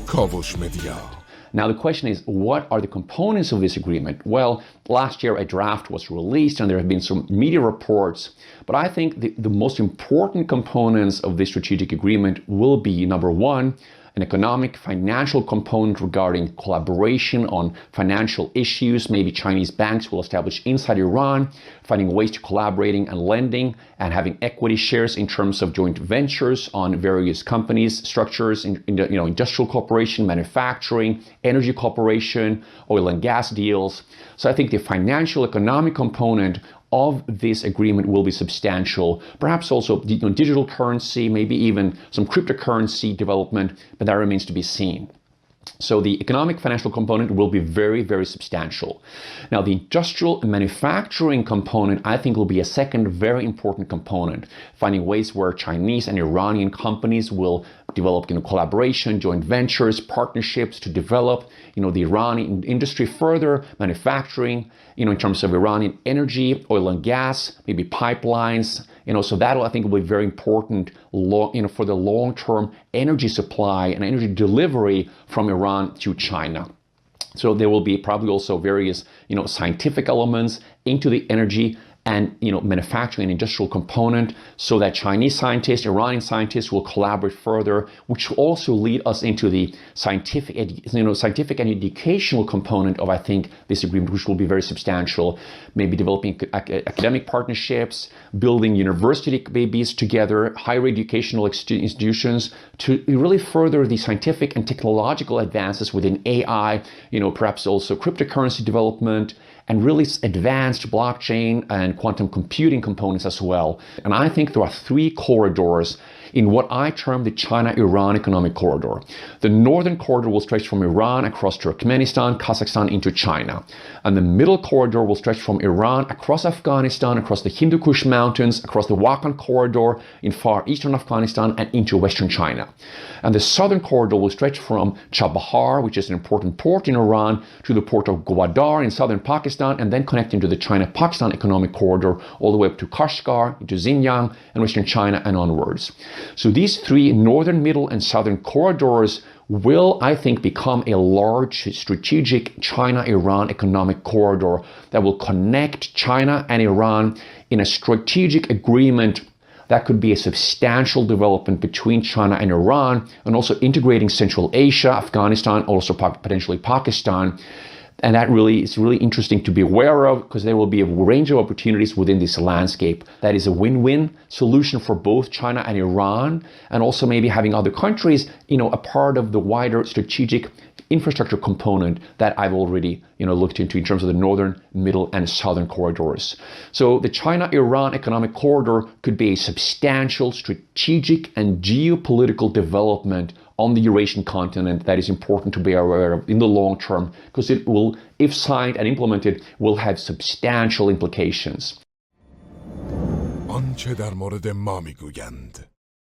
کاوش مدیا. Now the question is, what are the components of this agreement? Well, last year a draft was released and there have been some media reports, but I think the most important components of this strategic agreement will be, number one, an economic financial component regarding collaboration on financial issues. Maybe Chinese banks will establish inside Iran, finding ways to collaborating and lending and having equity shares in terms of joint ventures on various companies, structures, industrial cooperation, manufacturing, energy cooperation, oil and gas deals. So I think the financial economic component of this agreement will be substantial. Perhaps also digital currency, maybe even some cryptocurrency development, but that remains to be seen. So the economic financial component will be very, very substantial. Now the industrial and manufacturing component, I think, will be a second very important component, finding ways where Chinese and Iranian companies will develop collaboration, joint ventures, partnerships to develop the Iranian industry further, manufacturing, in terms of Iranian energy, oil and gas, maybe pipelines, so that I think will be very important for the long-term energy supply and energy delivery from Iran to China. So there will be probably also various scientific elements into the energy and manufacturing and industrial component, so that Chinese scientists, Iranian scientists will collaborate further, which will also lead us into the scientific and educational component of, I think, this agreement, which will be very substantial. Maybe developing academic partnerships, building university babies together, higher educational institutions to really further the scientific and technological advances within AI, perhaps also cryptocurrency development, and really advanced blockchain and quantum computing components as well. And I think there are three corridors in what I term the China-Iran economic corridor. The northern corridor will stretch from Iran across Turkmenistan, Kazakhstan into China. And the middle corridor will stretch from Iran across Afghanistan, across the Hindu Kush Mountains, across the Wakhan corridor in far eastern Afghanistan and into western China. And the southern corridor will stretch from Chabahar, which is an important port in Iran, to the port of Gwadar in southern Pakistan, and then connecting to the China-Pakistan economic corridor all the way up to Kashgar, into Xinjiang, and western China and onwards. So these three northern, middle, and southern corridors will, I think, become a large strategic China-Iran economic corridor that will connect China and Iran in a strategic agreement that could be a substantial development between China and Iran, and also integrating Central Asia, Afghanistan, also potentially Pakistan. And that really is really interesting to be aware of, because there will be a range of opportunities within this landscape. That is a win-win solution for both China and Iran, and also maybe having other countries, a part of the wider strategic infrastructure component that I've already, looked into in terms of the northern, middle, and southern corridors. So the China-Iran economic corridor could be a substantial strategic and geopolitical development on the Eurasian continent that is important to be aware of in the long term, because it will, if signed and implemented, will have substantial implications. آنچه در مورد ما میگویند